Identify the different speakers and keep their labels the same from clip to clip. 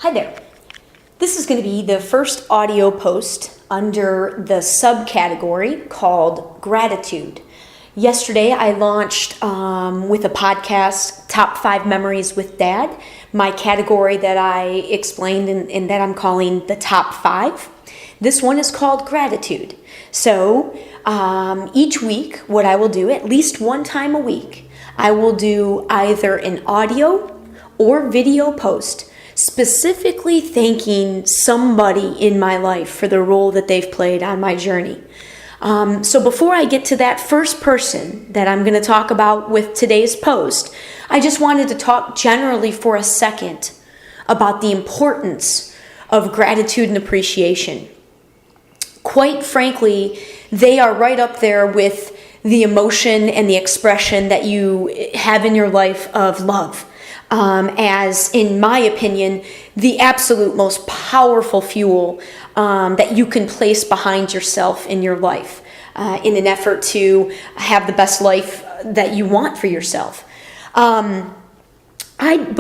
Speaker 1: Hi there. This is going to be the first audio post under the subcategory called Gratitude. Yesterday I launched with a podcast, Top 5 Memories with Dad, my category that I explained and that I'm calling the Top 5. This one is called Gratitude. So each week what I will do, at least one time a week, I will do either an audio or video post specifically thanking somebody in my life for the role that they've played on my journey. So before I get to that first person that I'm going to talk about with today's post, I just wanted to talk generally for a second about the importance of gratitude and appreciation. Quite frankly, they are right up there with the emotion and the expression that you have in your life of love. As, in my opinion, the absolute most powerful fuel that you can place behind yourself in your life in an effort to have the best life that you want for yourself. Once I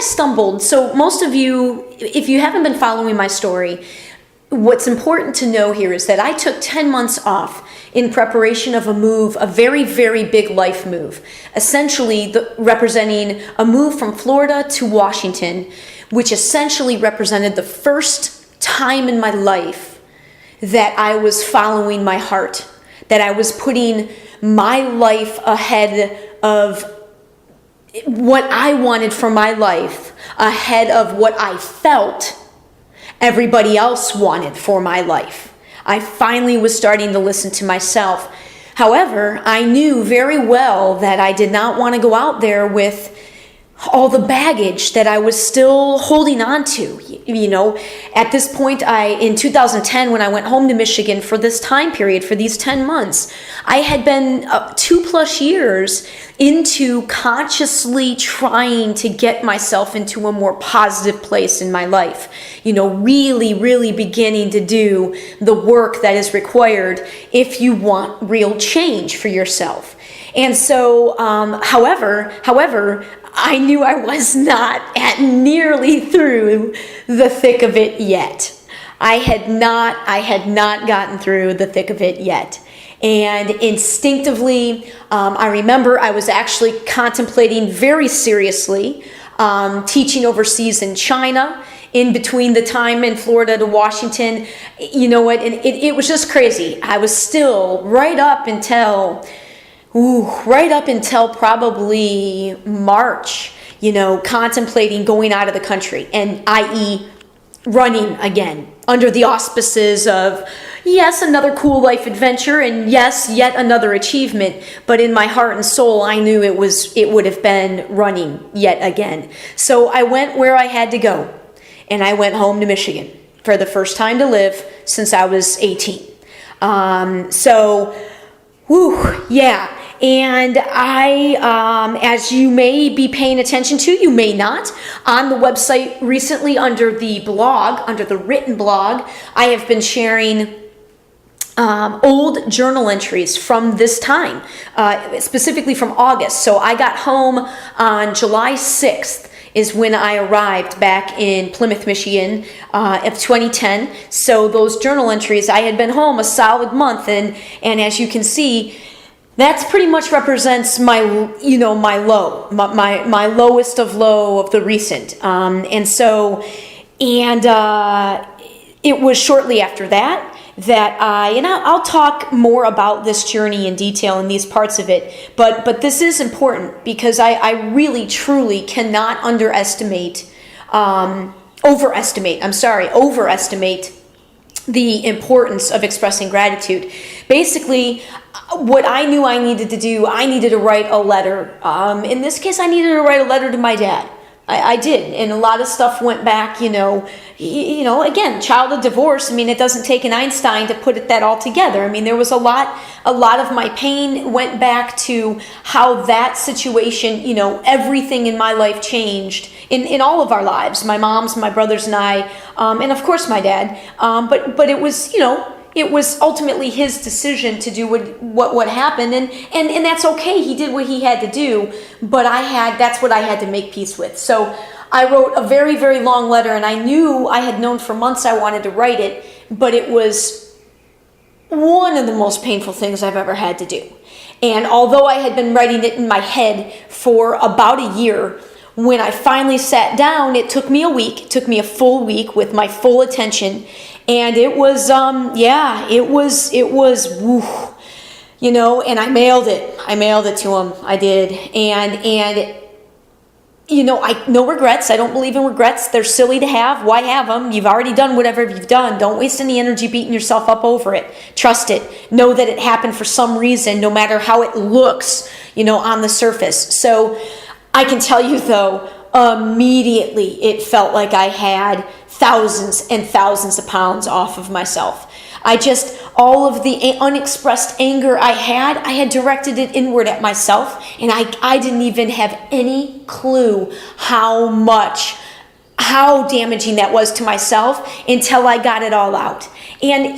Speaker 1: stumbled, so most of you, if you haven't been following my story, what's important to know here is that I took 10 months off in preparation of a move, a very, very big life move, essentially representing a move from Florida to Washington, which essentially represented the first time in my life that I was following my heart, that I was putting my life ahead of what I wanted for my life, ahead of what I felt everybody else wanted for my life. I finally was starting to listen to myself. However, I knew very well that I did not want to go out there with all the baggage that I was still holding on to. You know, at this point, in 2010, when I went home to Michigan for this time period, for these 10 months, I had been 2+ years into consciously trying to get myself into a more positive place in my life. You know, really, really beginning to do the work that is required if you want real change for yourself. And so, however, I knew I was not at nearly through the thick of it yet. I had not gotten through the thick of it yet. And instinctively, I remember I was actually contemplating very seriously teaching overseas in China in between the time in Florida to Washington. You know what? And it was just crazy. I was still right up until probably March, contemplating going out of the country, and i.e. running again under the auspices of, yes, another cool life adventure, and yes, yet another achievement. But in my heart and soul, I knew it would have been running yet again. So I went where I had to go, and I went home to Michigan for the first time to live since I was 18. And I, as you may be paying attention to, you may not, on the website recently under the written blog, I have been sharing old journal entries from this time, specifically from August. So I got home on July 6th is when I arrived back in Plymouth, Michigan, of 2010. So those journal entries, I had been home a solid month, and as you can see, that's pretty much represents my low, my lowest of low of the recent. It was shortly after that I'll talk more about this journey in detail in these parts of it, but this is important because I really truly cannot overestimate the importance of expressing gratitude. Basically, what I knew I needed to do, I needed to write a letter. In this case, I needed to write a letter to my dad. I did, and a lot of stuff went back, again, child of divorce. I mean, it doesn't take an Einstein to put that all together. I mean, there was a lot of my pain went back to how that situation, everything in my life changed in all of our lives, my mom's, my brothers and I, and of course my dad. But it was, it was ultimately his decision to do what happened, and that's okay. He did what he had to do, but that's what I had to make peace with. So I wrote a very, very long letter, and I knew, I had known for months I wanted to write it, but it was one of the most painful things I've ever had to do. And although I had been writing it in my head for about a year, when I finally sat down, it took me a week. It took me a full week with my full attention. And it was, woo, and I mailed it. I mailed it to him. I did. And no regrets. I don't believe in regrets. They're silly to have. Why have them? You've already done whatever you've done. Don't waste any energy beating yourself up over it. Trust it. Know that it happened for some reason, no matter how it looks, on the surface. So I can tell you, though, immediately it felt like I had thousands and thousands of pounds off of myself. All of the unexpressed anger I had directed it inward at myself, and I didn't even have any clue how damaging that was to myself until I got it all out. And,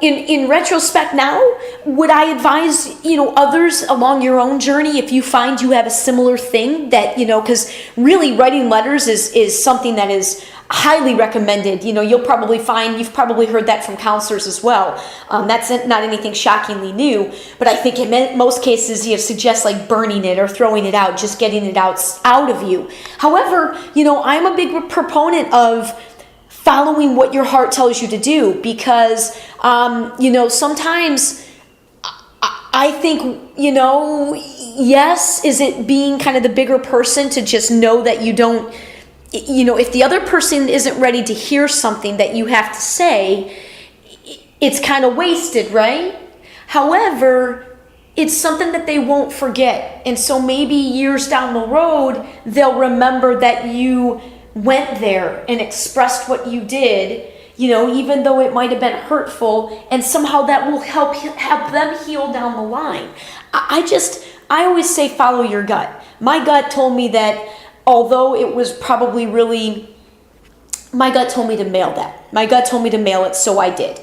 Speaker 1: in retrospect now, would I advise, others along your own journey, if you find you have a similar thing that, because really writing letters is something that is highly recommended. You'll probably find, you've probably heard that from counselors as well. That's not anything shockingly new, but I think in most cases you suggest like burning it or throwing it out, just getting it out of you. However, I'm a big proponent of following what your heart tells you to do, because, sometimes I think, yes, is it being kind of the bigger person to just know that you don't, if the other person isn't ready to hear something that you have to say, it's kind of wasted, right? However, it's something that they won't forget. And so maybe years down the road, they'll remember that you went there and expressed what you did, even though it might have been hurtful, and somehow that will help them heal down the line. I always say follow your gut. My gut told me that, although it was probably my gut told me to mail that. My gut told me to mail it, so I did.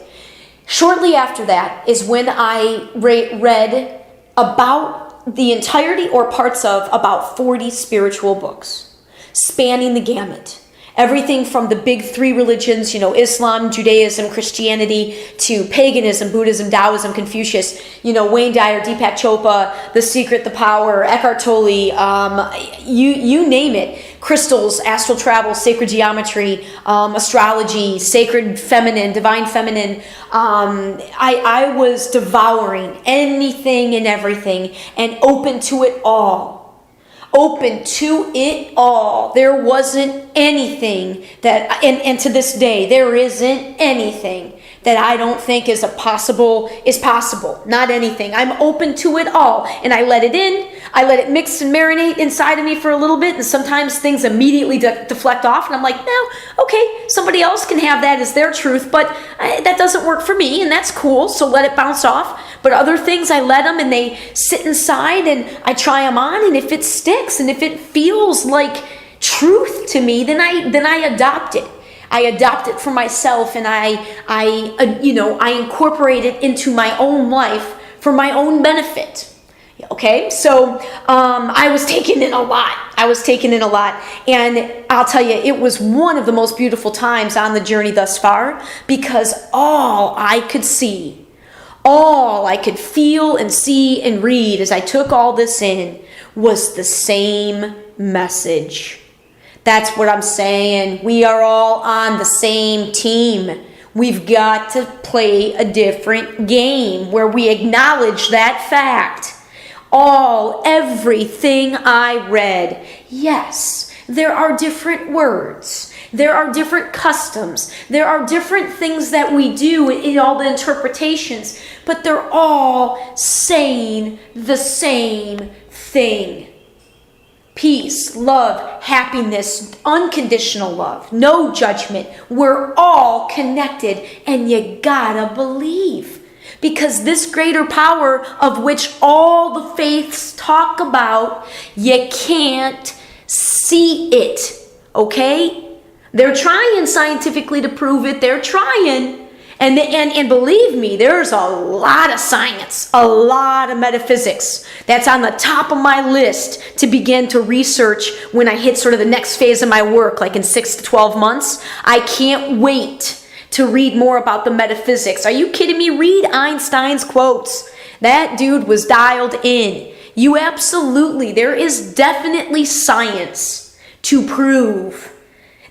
Speaker 1: Shortly after that is when I read about the entirety or parts of about 40 spiritual books, spanning the gamut. Everything from the big three religions, Islam, Judaism, Christianity, to paganism, Buddhism, Taoism, Confucius, Wayne Dyer, Deepak Chopra, The Secret, The Power, Eckhart Tolle, you name it. Crystals, astral travel, sacred geometry, astrology, sacred feminine, divine feminine. I was devouring anything and everything and open to it all. Open to it all. There wasn't anything that, and to this day, there isn't anything that I don't think is possible. Not anything. I'm open to it all. And I let it in. I let it mix and marinate inside of me for a little bit. And sometimes things immediately deflect off. And I'm like, no, okay, somebody else can have that as their truth. But that doesn't work for me. And that's cool. So let it bounce off. But other things, I let them and they sit inside and I try them on. And if it sticks and if it feels like truth to me, then I adopt it. I adopt it for myself, and I incorporate it into my own life for my own benefit. Okay, so I was taking in a lot. And I'll tell you, it was one of the most beautiful times on the journey thus far, because all I could see, all I could feel and see and read as I took all this in was the same message. That's what I'm saying. We are all on the same team. We've got to play a different game where we acknowledge that fact. Everything I read, yes, there are different words. There are different customs. There are different things that we do in all the interpretations, but they're all saying the same thing. Peace, love, happiness, unconditional love, no judgment. We're all connected, and you gotta believe. Because this greater power of which all the faiths talk about, you can't see it, okay? They're trying scientifically to prove it. They're trying. And believe me, there's a lot of science, a lot of metaphysics that's on the top of my list to begin to research when I hit sort of the next phase of my work, like in 6 to 12 months. I can't wait to read more about the metaphysics. Are you kidding me? Read Einstein's quotes. That dude was dialed in. You absolutely, there is definitely science to prove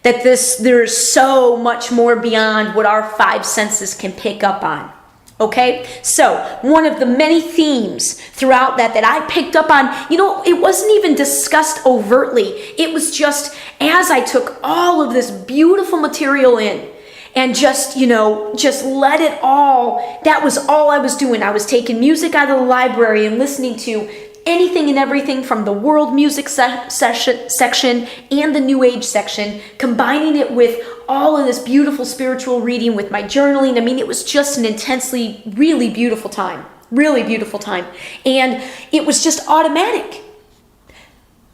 Speaker 1: that there's so much more beyond what our five senses can pick up on. Okay? So, one of the many themes throughout that I picked up on, it wasn't even discussed overtly. It was just as I took all of this beautiful material in and just let it all, that was all I was doing. I was taking music out of the library and listening to anything and everything from the world music section and the new age section, combining it with all of this beautiful spiritual reading with my journaling. I mean, it was just an intensely, really beautiful time. And it was just automatic.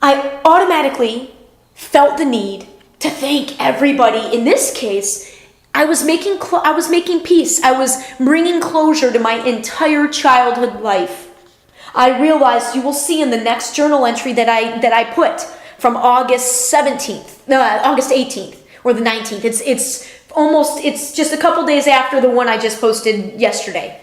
Speaker 1: I automatically felt the need to thank everybody. In this case, I was making peace. I was bringing closure to my entire childhood life. I realized, you will see in the next journal entry that I put from August 18th or the 19th. It's just a couple days after the one I just posted yesterday.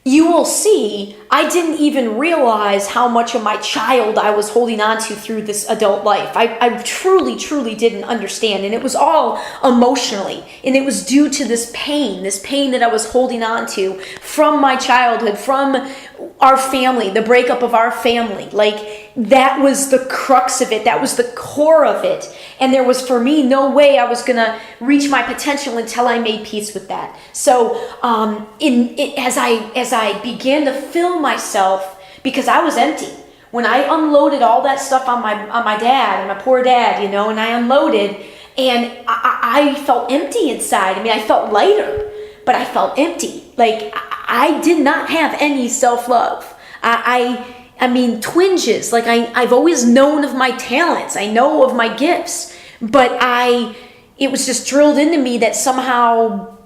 Speaker 1: You will see I didn't even realize how much of my child I was holding on to through this adult life. I truly, truly didn't understand. And it was all emotionally. And it was due to this pain that I was holding on to from my childhood, from our family, the breakup of our family. Like, that was the crux of it. That was the core of it. And there was, for me, no way I was going to reach my potential until I made peace with that. So as I began to fill myself, because I was empty. When I unloaded all that stuff on my dad, and my poor dad, and I unloaded, and I felt empty inside. I mean, I felt lighter, but I felt empty. Like, I did not have any self-love. I mean, twinges. Like, I've always known of my talents. I know of my gifts. But it was just drilled into me that somehow,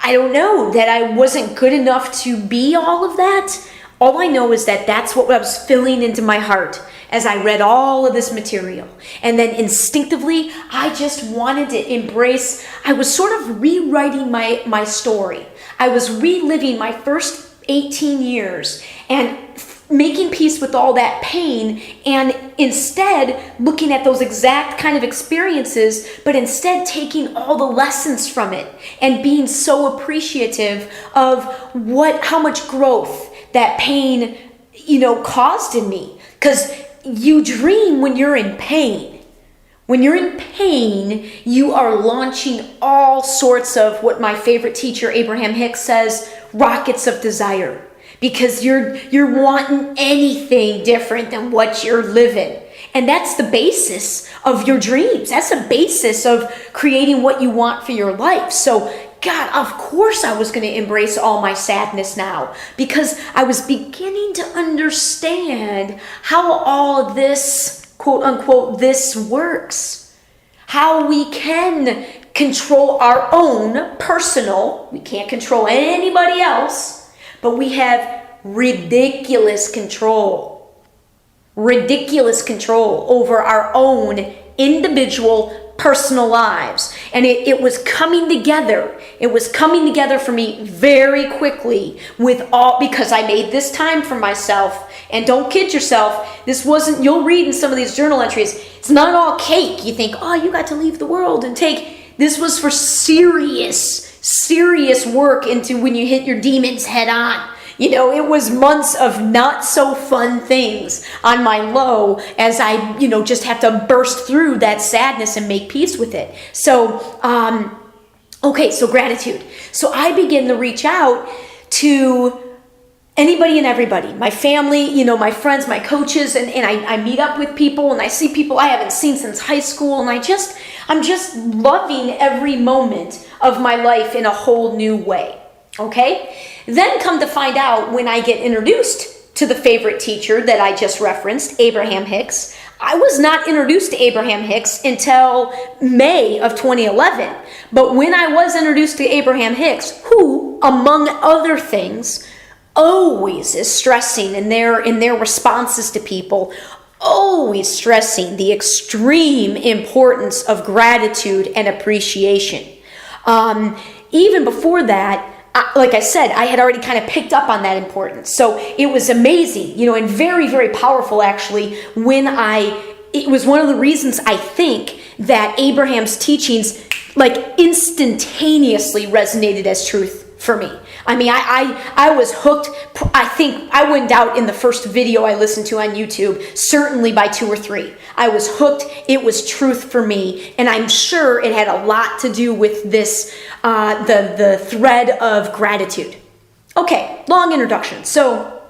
Speaker 1: I don't know, that I wasn't good enough to be all of that. All I know is that that's what I was filling into my heart as I read all of this material. And then instinctively, I just wanted to embrace, I was sort of rewriting my story. I was reliving my first 18 years and making peace with all that pain, and instead looking at those exact kind of experiences, but instead taking all the lessons from it and being so appreciative of how much growth that pain, caused in me. Because you dream when you're in pain. When you're in pain, you are launching all sorts of what my favorite teacher, Abraham Hicks, says, rockets of desire. Because you're wanting anything different than what you're living. And that's the basis of your dreams. That's the basis of creating what you want for your life. So, God, of course I was going to embrace all my sadness now, because I was beginning to understand how all this, quote unquote, this works. How we can control our own personal, we can't control anybody else, but we have ridiculous control over our own individual personal lives. And it was coming together. It was coming together for me very quickly because I made this time for myself. And don't kid yourself, you'll read in some of these journal entries, it's not all cake. You think, oh, you got to leave the world and this was for serious work into when you hit your demons head on. It was months of not so fun things on my low as I, just have to burst through that sadness and make peace with it. So, so gratitude. So I begin to reach out to anybody and everybody, my family, my friends, my coaches, and I meet up with people and I see people I haven't seen since high school, and I'm just loving every moment of my life in a whole new way. Okay? Then come to find out, when I get introduced to the favorite teacher that I just referenced, Abraham Hicks, I was not introduced to Abraham Hicks until May of 2011. But when I was introduced to Abraham Hicks, who, among other things, always is stressing in their responses to people, always stressing the extreme importance of gratitude and appreciation. Even before that, like I said, I had already kind of picked up on that importance. So it was amazing, and very, very powerful actually it was one of the reasons I think that Abraham's teachings like instantaneously resonated as truth for me. I mean, I was hooked. I think I wouldn't doubt in the first video I listened to on YouTube, certainly by 2 or 3. I was hooked. It was truth for me. And I'm sure it had a lot to do with this, the thread of gratitude. Okay, long introduction. So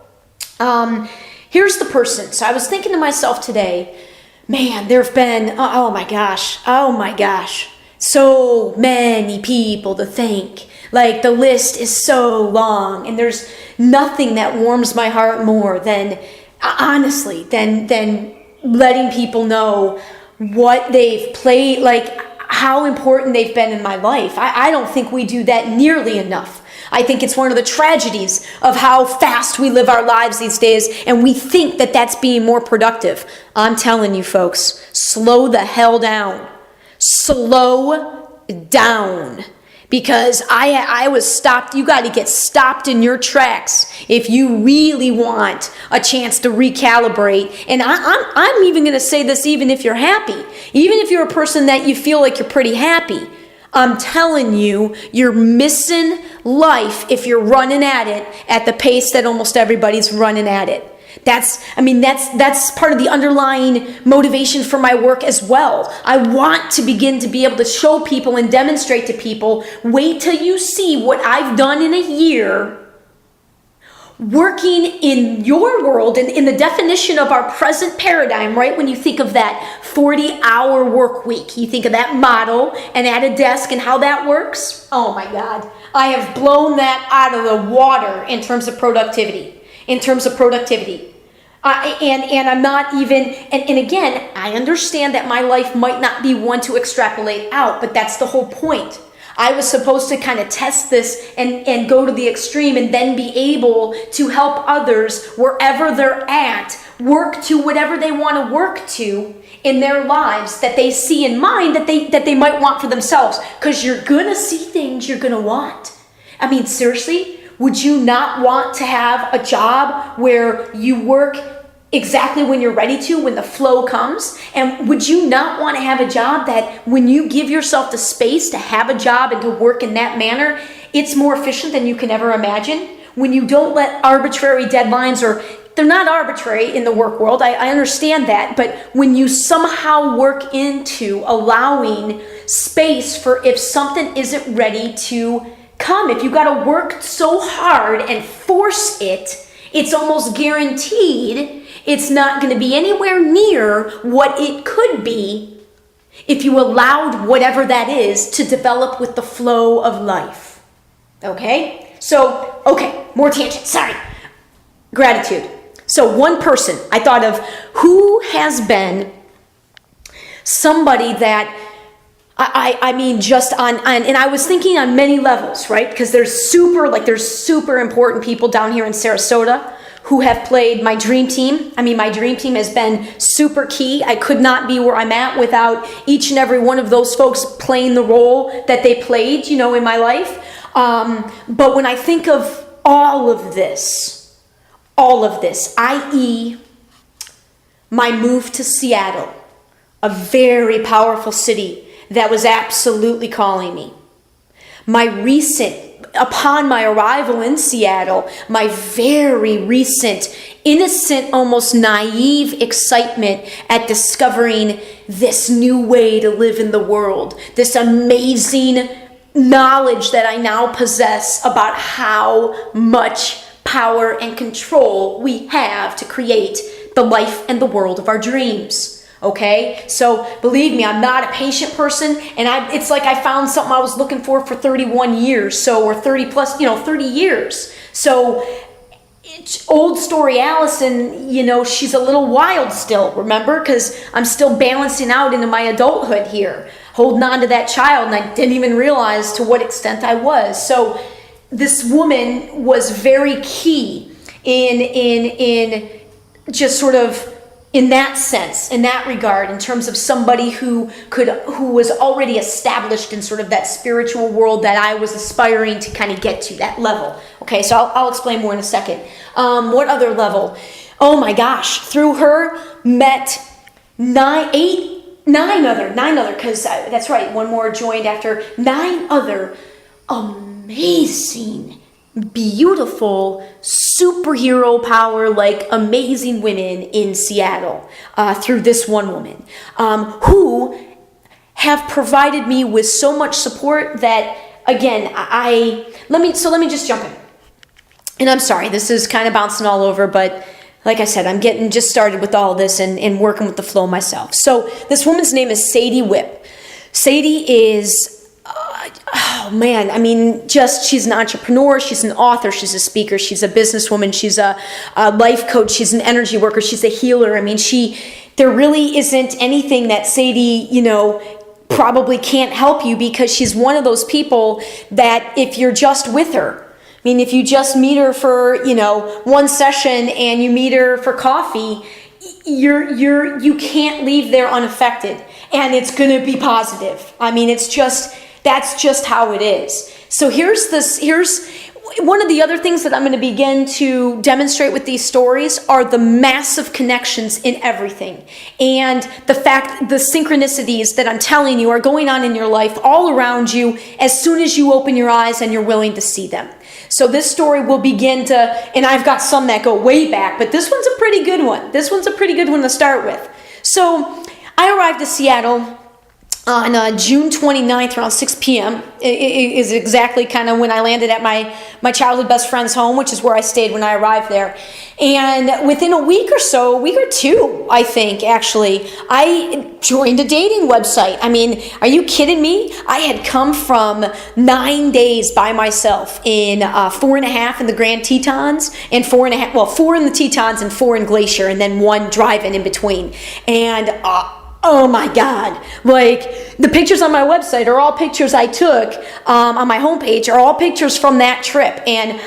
Speaker 1: here's the person. So I was thinking to myself today, man, there have been, oh my gosh, so many people to thank. Like the list is so long, and there's nothing that warms my heart more than, honestly, than letting people know what they've played, like how important they've been in my life. I don't think we do that nearly enough. I think it's one of the tragedies of how fast we live our lives these days, and we think that that's being more productive. I'm telling you folks, slow the hell down. Slow down. Because I was stopped. You got to get stopped in your tracks if you really want a chance to recalibrate. And I'm even going to say this even if you're happy. Even if you're a person that you feel like you're pretty happy. I'm telling you, you're missing life if you're running at it at the pace that almost everybody's running at it. That's part of the underlying motivation for my work as well. I want to begin to be able to show people and demonstrate to people, wait till you see what I've done in a year working in your world and in the definition of our present paradigm, right? When you think of that 40-hour work week, you think of that model and at a desk and how that works. Oh my God, I have blown that out of the water in terms of productivity. And I'm not even, and again, I understand that my life might not be one to extrapolate out, but that's the whole point. I was supposed to kind of test this and go to the extreme and then be able to help others wherever they're at, work to whatever they want to work to in their lives that they see in mind that they might want for themselves. Because you're going to see things you're going to want. I mean, seriously? Would you not want to have a job where you work exactly when you're ready to, when the flow comes? And would you not want to have a job that when you give yourself the space to have a job and to work in that manner, it's more efficient than you can ever imagine? When you don't let arbitrary deadlines, or they're not arbitrary in the work world, I understand that, but when you somehow work into allowing space for if something isn't ready to come, if you got to work so hard and force it, it's almost guaranteed it's not going to be anywhere near what it could be if you allowed whatever that is to develop with the flow of life. Okay? So, more tangent. Sorry. Gratitude. So one person I thought of who has been somebody that I mean, just on, and I was thinking on many levels, right? Because there's super important people down here in Sarasota who have played my dream team. I mean, my dream team has been super key. I could not be where I'm at without each and every one of those folks playing the role that they played, in my life. But when I think of all of this, i.e. my move to Seattle, a very powerful city that was absolutely calling me. Upon my arrival in Seattle, my very recent, innocent, almost naive excitement at discovering this new way to live in the world, this amazing knowledge that I now possess about how much power and control we have to create the life and the world of our dreams. Okay, so believe me, I'm not a patient person, and it's like I found something I was looking for 31 years, or 30 plus, 30 years. So old story Alyson, she's a little wild still, remember? Because I'm still balancing out into my adulthood here, holding on to that child, and I didn't even realize to what extent I was. So this woman was very key in just sort of in that sense, in that regard, in terms of somebody who was already established in sort of that spiritual world that I was aspiring to kind of get to, that level. Okay, so I'll explain more in a second. What other level? Oh my gosh, through her met nine other, because that's right, one more joined after, 9 other amazing, beautiful, superhero power, like amazing women in Seattle, through this one woman, who have provided me with so much support that, again, let me just jump in. And I'm sorry, this is kind of bouncing all over, but like I said, I'm getting just started with all this and working with the flow myself. So this woman's name is Sadee Whip. Sadee is, she's an entrepreneur, she's an author, she's a speaker, she's a businesswoman, she's a life coach, she's an energy worker, she's a healer. There really isn't anything that Sadee, probably can't help you, because she's one of those people that if you're just with her, if you just meet her for, one session and you meet her for coffee, you can't leave there unaffected, and it's going to be positive. That's just how it is. So here's one of the other things that I'm going to begin to demonstrate with these stories are the massive connections in everything. And the synchronicities that I'm telling you are going on in your life all around you as soon as you open your eyes and you're willing to see them. So this story will begin to, and I've got some that go way back, but this one's a pretty good one. This one's a pretty good one to start with. So I arrived to Seattle on June 29th around 6 p.m. is exactly kind of when I landed at my childhood best friend's home, which is where I stayed when I arrived there. And within a week or 2, I think, actually, I joined a dating website. Are you kidding me? I had come from 9 days by myself in 4.5 in the Grand Tetons, and 4.5, 4 in the Tetons and 4 in Glacier, and then 1 drive-in between. And oh my God, the pictures on my website are all pictures I took on my homepage, are all pictures from that trip. And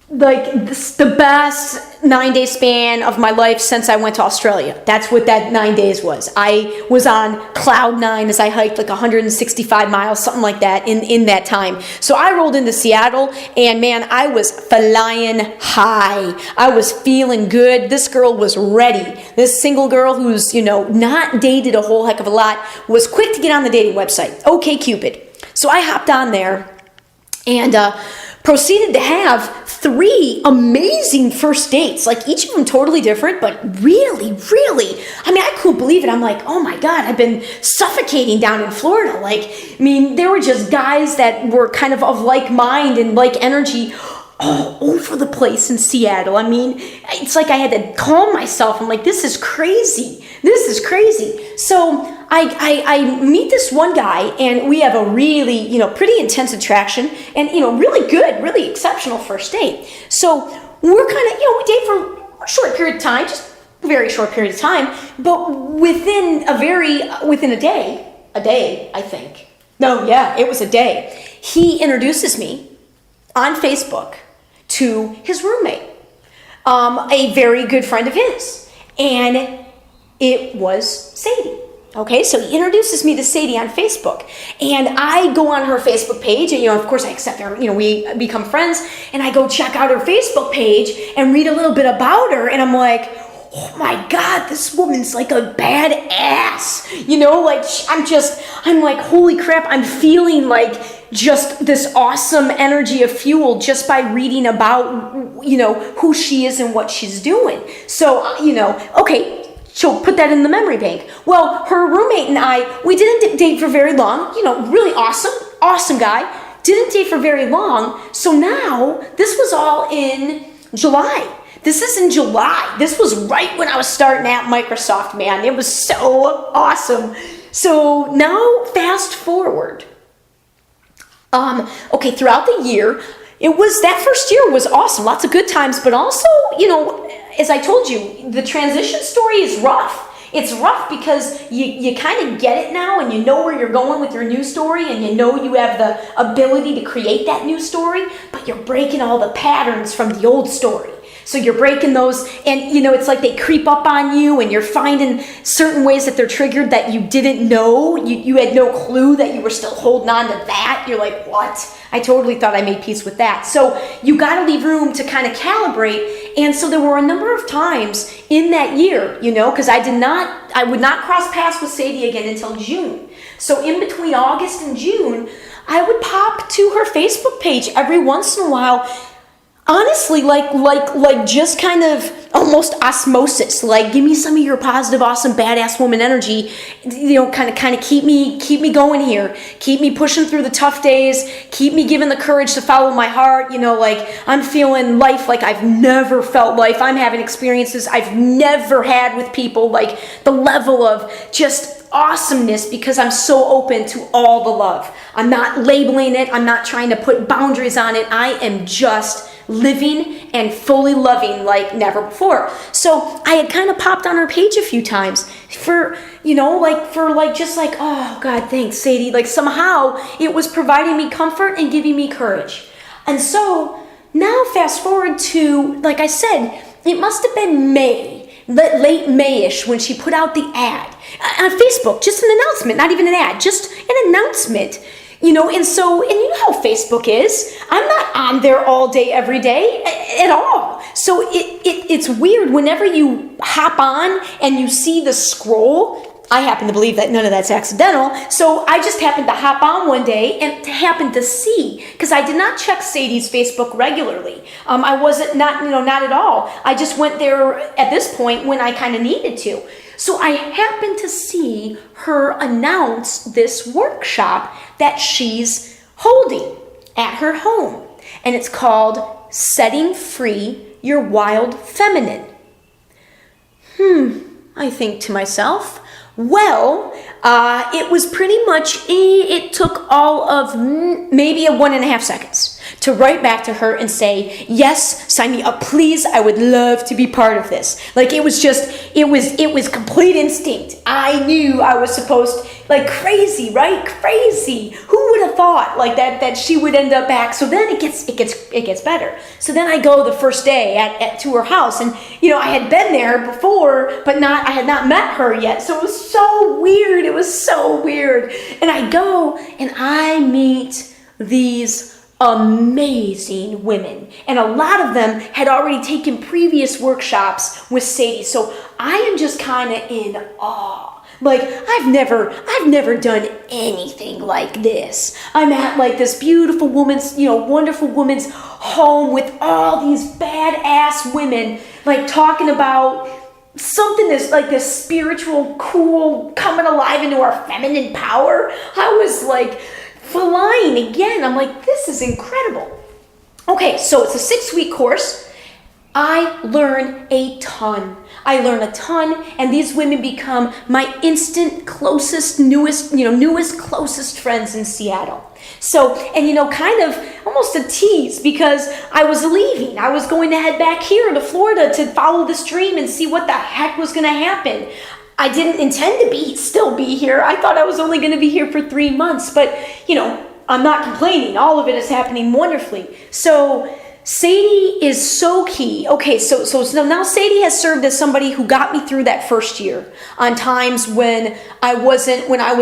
Speaker 1: the best 9-day span of my life since I went to Australia. That's what that 9 days was. I was on cloud 9 as I hiked 165 miles, something like that in that time. So I rolled into Seattle, and man, I was flying high. I was feeling good. This girl was ready. This single girl who's, not dated a whole heck of a lot was quick to get on the dating website, OkCupid. So I hopped on there and proceeded to have 3 amazing first dates, each of them totally different, but really, really, I couldn't believe it. I'm like, oh my God, I've been suffocating down in Florida. There were just guys that were kind of like mind and like energy all over the place in Seattle. It's like I had to calm myself. I'm like, this is crazy. This is crazy. So I meet this one guy, and we have a really, pretty intense attraction, and, really good, really exceptional first date. So we're kind of, we date for a short period of time, just a very short period of time, but within a day, I think. No, yeah, it was a day. He introduces me on Facebook to his roommate, a very good friend of his, and it was Sadee. Okay, so he introduces me to Sadee on Facebook, and I go on her Facebook page, and of course I accept her, we become friends, and I go check out her Facebook page and read a little bit about her, and I'm like, oh my God, this woman's like a badass, I'm like, holy crap, I'm feeling like just this awesome energy of fuel just by reading about, who she is and what she's doing. So, okay, she'll put that in the memory bank. Well, her roommate and I, we didn't date for very long, really awesome guy, didn't date for very long. So now, this was all in July. This is in July. This was right when I was starting at Microsoft, man. It was so awesome. So now, fast forward. Okay, throughout the year, That first year was awesome. Lots of good times, but also, as I told you, the transition story is rough. It's rough because you kind of get it now, and you know where you're going with your new story, and you know you have the ability to create that new story, but you're breaking all the patterns from the old story. So you're breaking those, and it's like they creep up on you, and you're finding certain ways that they're triggered that you didn't know. You had no clue that you were still holding on to that. You're like, what? I totally thought I made peace with that. So you got to leave room to kind of calibrate. And so there were a number of times in that year, because I would not cross paths with Sadee again until June. So in between August and June, I would pop to her Facebook page every once in a while. Honestly, like just kind of almost osmosis. Like, give me some of your positive, awesome, badass woman energy. Kind of keep me going here. Keep me pushing through the tough days. Keep me given the courage to follow my heart. Like I'm feeling life like I've never felt life. I'm having experiences I've never had with people. Like the level of just awesomeness, because I'm so open to all the love. I'm not labeling it. I'm not trying to put boundaries on it. I am just living and fully loving like never before. So I had kind of popped on her page a few times for oh God, thanks, Sadee. Like somehow it was providing me comfort and giving me courage. And so now fast forward to, like I said, it must have been May, late Mayish, when she put out the ad on Facebook, just an announcement, not even an ad, just an announcement. And you know how Facebook is. I'm not on there all day, every day at all. So it's weird whenever you hop on and you see the scroll. I happen to believe that none of that's accidental. So I just happened to hop on one day and happened to see, because I did not check Sadee's Facebook regularly. I wasn't, not at all. I just went there at this point when I kind of needed to. So I happened to see her announce this workshop that she's holding at her home. And it's called Setting Free Your Wild Feminine. I think to myself, well, it was pretty much, it took all of maybe 1.5 seconds to write back to her and say, yes, sign me up, please. I would love to be part of this. Like it was complete instinct. I knew I was supposed, like crazy, right? Crazy. Who would have thought like that she would end up back? So then it gets better. So then I go the first day to her house, and I had been there before, but I had not met her yet. So it was so weird. It was so weird. And I go and I meet these amazing women, and a lot of them had already taken previous workshops with Sadee. So I am just kind of in awe. Like I've never done anything like this. I'm at like this beautiful woman's, wonderful woman's home with all these badass women, like talking about something that's like this spiritual, cool, coming alive into our feminine power. I was like flying again. I'm like, this is incredible. Okay, so it's a 6-week course. I learn a ton. And these women become my instant closest, newest, closest friends in Seattle. So, and kind of almost a tease, because I was leaving. I was going to head back here to Florida to follow this dream and see what the heck was going to happen. I didn't intend to still be here. I thought I was only going to be here for 3 months, but I'm not complaining. All of it is happening wonderfully. So Sadee is so key. Okay, so now Sadee has served as somebody who got me through that first year on times when I was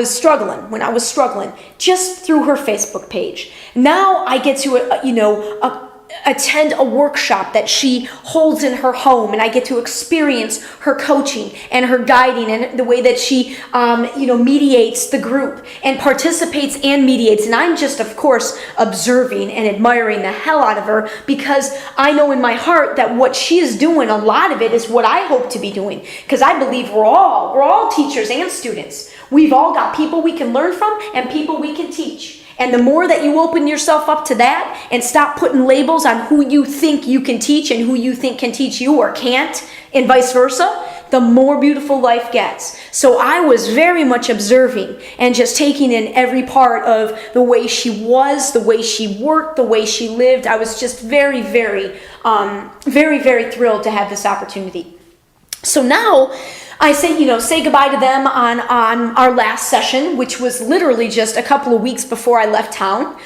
Speaker 1: struggling, just through her Facebook page. Now I get to attend a workshop that she holds in her home, and I get to experience her coaching and her guiding and the way that she mediates the group and participates and mediates. And I'm just, of course, observing and admiring the hell out of her, because I know in my heart that what she is doing, a lot of it is what I hope to be doing, because I believe we're all teachers and students. We've all got people we can learn from and people we can teach. And the more that you open yourself up to that and stop putting labels on who you think you can teach and who you think can teach you or can't, and vice versa, the more beautiful life gets. So I was very much observing and just taking in every part of the way she was, the way she worked, the way she lived. I was just very, very, very thrilled to have this opportunity. So now I say goodbye to them on our last session, which was literally just a couple of weeks before I left town.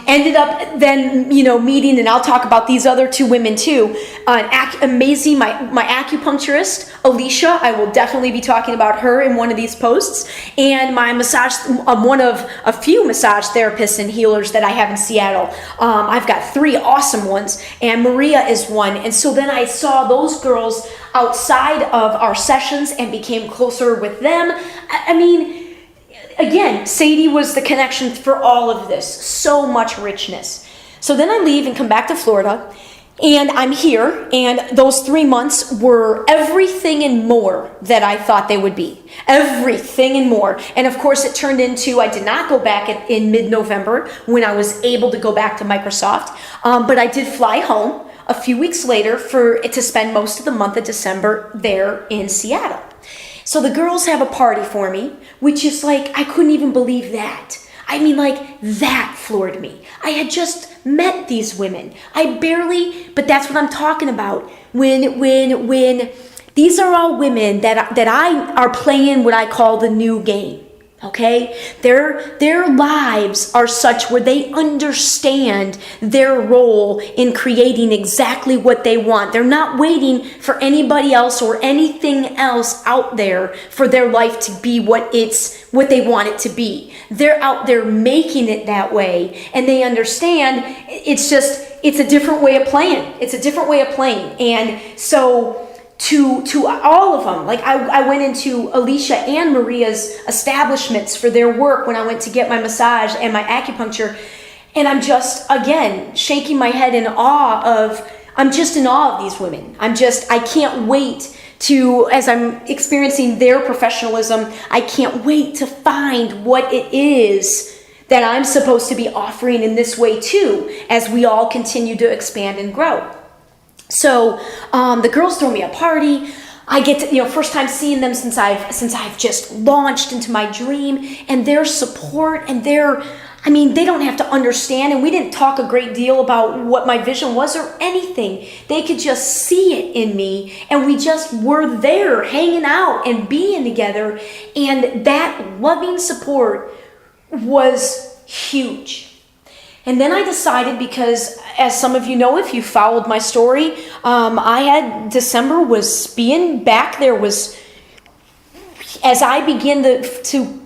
Speaker 1: Ended up then, meeting, and I'll talk about these other two women too. Amazing, my acupuncturist, Alicia. I will definitely be talking about her in one of these posts. And my one of a few massage therapists and healers that I have in Seattle. I've got 3 awesome ones, and Maria is one. And so then I saw those girls outside of our sessions and became closer with them. I mean, again, Sadee was the connection for all of this. So much richness. So then I leave and come back to Florida, and I'm here, and those 3 months were everything and more that I thought they would be. Everything and more. And of course, it turned into, I did not go back in mid-November when I was able to go back to Microsoft, but I did fly home a few weeks later to spend most of the month of December there in Seattle. So the girls have a party for me, which is like, I couldn't even believe that. I mean, like, that floored me. I had just met these women. But that's what I'm talking about. When these are all women that I are playing what I call the new game. Okay, their lives are such where they understand their role in creating exactly what they want. They're not waiting for anybody else or anything else out there for their life to be what they want it to be. They're out there making it that way, and they understand it's a different way of playing. It's a different way of playing, and so. To all of them, like I went into Alicia and Maria's establishments for their work when I went to get my massage and my acupuncture, and I'm just, again, shaking my head I'm just in awe of these women. I can't wait as I'm experiencing their professionalism, I can't wait to find what it is that I'm supposed to be offering in this way too, as we all continue to expand and grow. So the girls throw me a party. I get to, first time seeing them since I've just launched into my dream, and their support and they don't have to understand, and we didn't talk a great deal about what my vision was or anything. They could just see it in me, and we just were there hanging out and being together, and that loving support was huge. And then I decided, because as some of you know, if you followed my story, December was being back there was, as I began to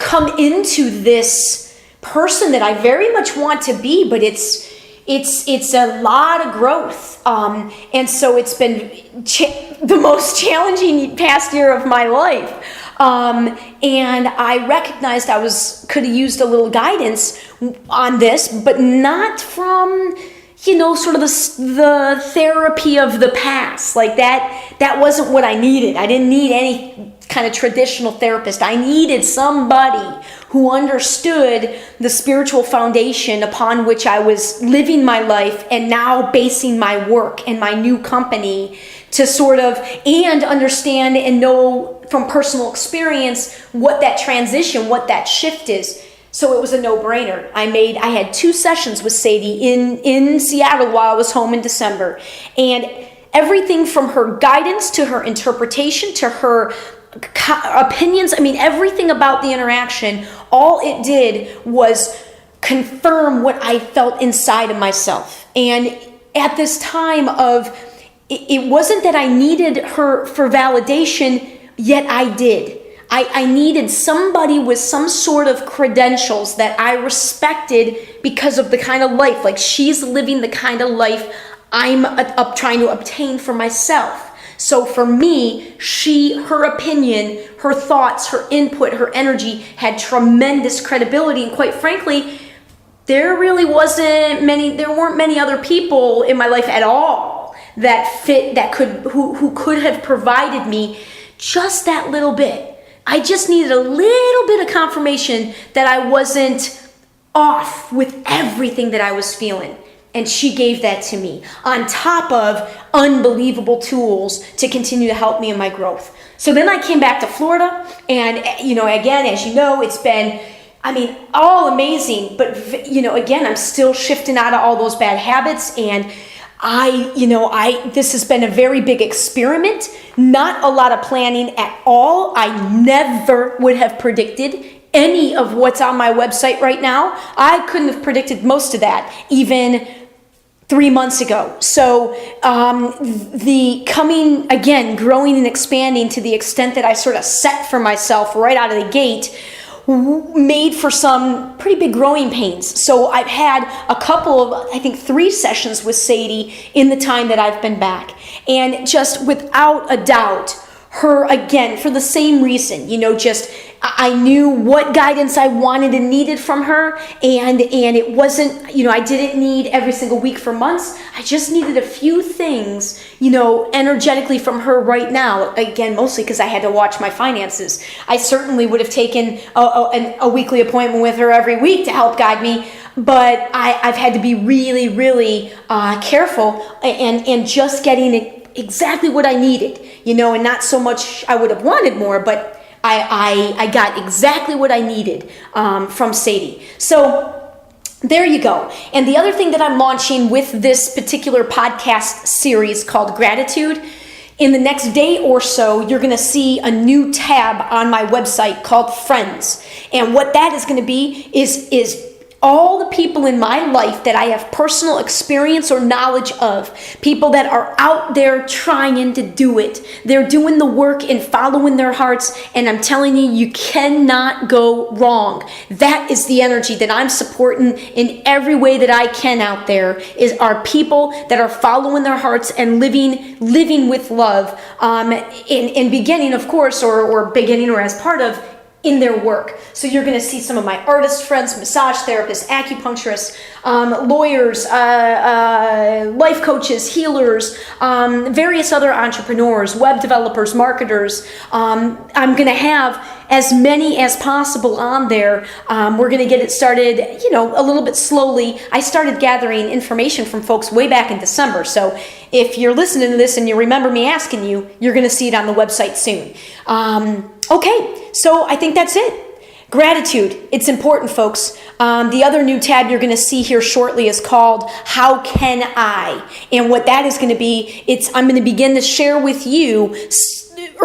Speaker 1: come into this person that I very much want to be, but it's a lot of growth. And so it's been the most challenging past year of my life. And I recognized I could have used a little guidance on this, but not from, sort of the therapy of the past. Like that wasn't what I needed. I didn't need any kind of traditional therapist. I needed somebody who understood the spiritual foundation upon which I was living my life and now basing my work and my new company to sort of, and understand and know from personal experience what that transition, what that shift is. So it was a no-brainer. I had 2 sessions with Sadee in Seattle while I was home in December. And everything from her guidance to her interpretation to her opinions, everything about the interaction, all it did was confirm what I felt inside of myself. And at this time it wasn't that I needed her for validation, yet I did. I needed somebody with some sort of credentials that I respected because of the kind of life, like she's living the kind of life I'm trying to obtain for myself. So for me, her opinion, her thoughts, her input, her energy had tremendous credibility. And quite frankly, there weren't many other people in my life at all that fit, who could have provided me just that little bit. I just needed a little bit of confirmation that I wasn't off with everything that I was feeling. And she gave that to me on top of unbelievable tools to continue to help me in my growth. So then I came back to Florida, and again, as you know, it's been, all amazing, but again, I'm still shifting out of all those bad habits, and this has been a very big experiment, not a lot of planning at all. I never would have predicted any of what's on my website right now. I couldn't have predicted most of that even 3 months ago. So growing and expanding to the extent that I sort of set for myself right out of the gate made for some pretty big growing pains. So I've had a couple of, I think 3 sessions with Sadee in the time that I've been back. And just without a doubt, her, again, for the same reason, I knew what guidance I wanted and needed from her, and it wasn't, I didn't need every single week for months. I just needed a few things, energetically from her right now. Again, mostly because I had to watch my finances. I certainly would have taken a weekly appointment with her every week to help guide me, but I've had to be really, really careful and just getting exactly what I needed, and not so much I would have wanted more, but I got exactly what I needed from Sadee. So there you go. And the other thing that I'm launching with this particular podcast series called Gratitude, in the next day or so, you're going to see a new tab on my website called Friends. And what that is going to be is all the people in my life that I have personal experience or knowledge of, people that are out there trying to do it. They're doing the work and following their hearts, and I'm telling you, you cannot go wrong. That is the energy that I'm supporting in every way that I can out there, are people that are following their hearts and living with love, in beginning, of course, or beginning or as part of in their work. So you're going to see some of my artist friends, massage therapists, acupuncturists, lawyers, life coaches, healers, various other entrepreneurs, web developers, marketers. I'm going to have as many as possible on there. We're going to get it started, a little bit slowly. I started gathering information from folks way back in December. So if you're listening to this and you remember me asking you, you're going to see it on the website soon. Okay, so I think that's it. Gratitude, it's important, folks. The other new tab you're going to see here shortly is called How Can I? And what that is going to be, I'm going to begin to share with you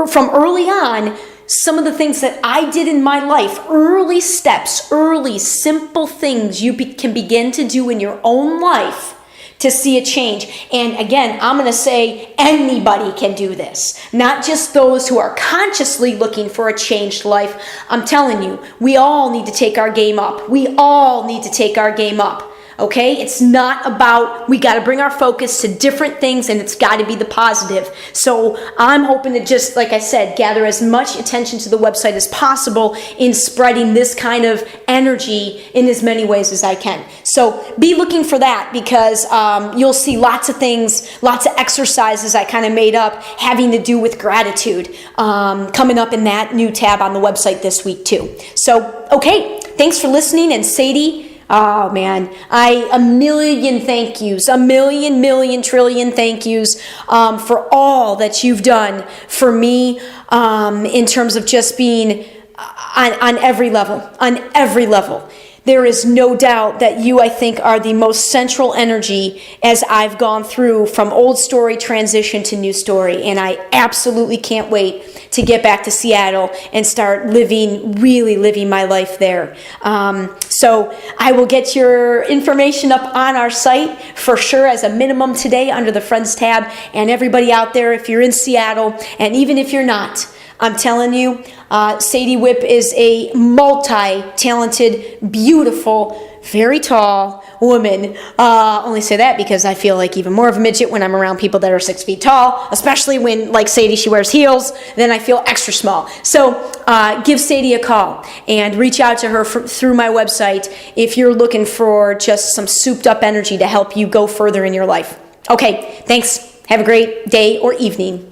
Speaker 1: from early on some of the things that I did in my life, early steps, early simple things you can begin to do in your own life to see a change. And again, I'm going to say anybody can do this, not just those who are consciously looking for a changed life. I'm telling you, we all need to take our game up. We all need to take our game up. Okay? It's not about, we got to bring our focus to different things, and it's got to be the positive. So I'm hoping to just, like I said, gather as much attention to the website as possible in spreading this kind of energy in as many ways as I can. So be looking for that, because you'll see lots of things, lots of exercises I kind of made up having to do with gratitude coming up in that new tab on the website this week too. So, okay, thanks for listening. And Sadee, oh man, a million thank yous, a million trillion thank yous for all that you've done for me in terms of just being on every level. There is no doubt that you, I think, are the most central energy as I've gone through from old story transition to new story. And I absolutely can't wait to get back to Seattle and start really living my life there. So I will get your information up on our site for sure as a minimum today under the Friends tab. And everybody out there, if you're in Seattle, and even if you're not, I'm telling you, Sadee Whip is a multi-talented, beautiful, very tall woman. Only say that because I feel like even more of a midget when I'm around people that are 6 feet tall, especially when, like Sadee, she wears heels, then I feel extra small. So give Sadee a call and reach out to her through my website if you're looking for just some souped up energy to help you go further in your life. Okay, thanks. Have a great day or evening.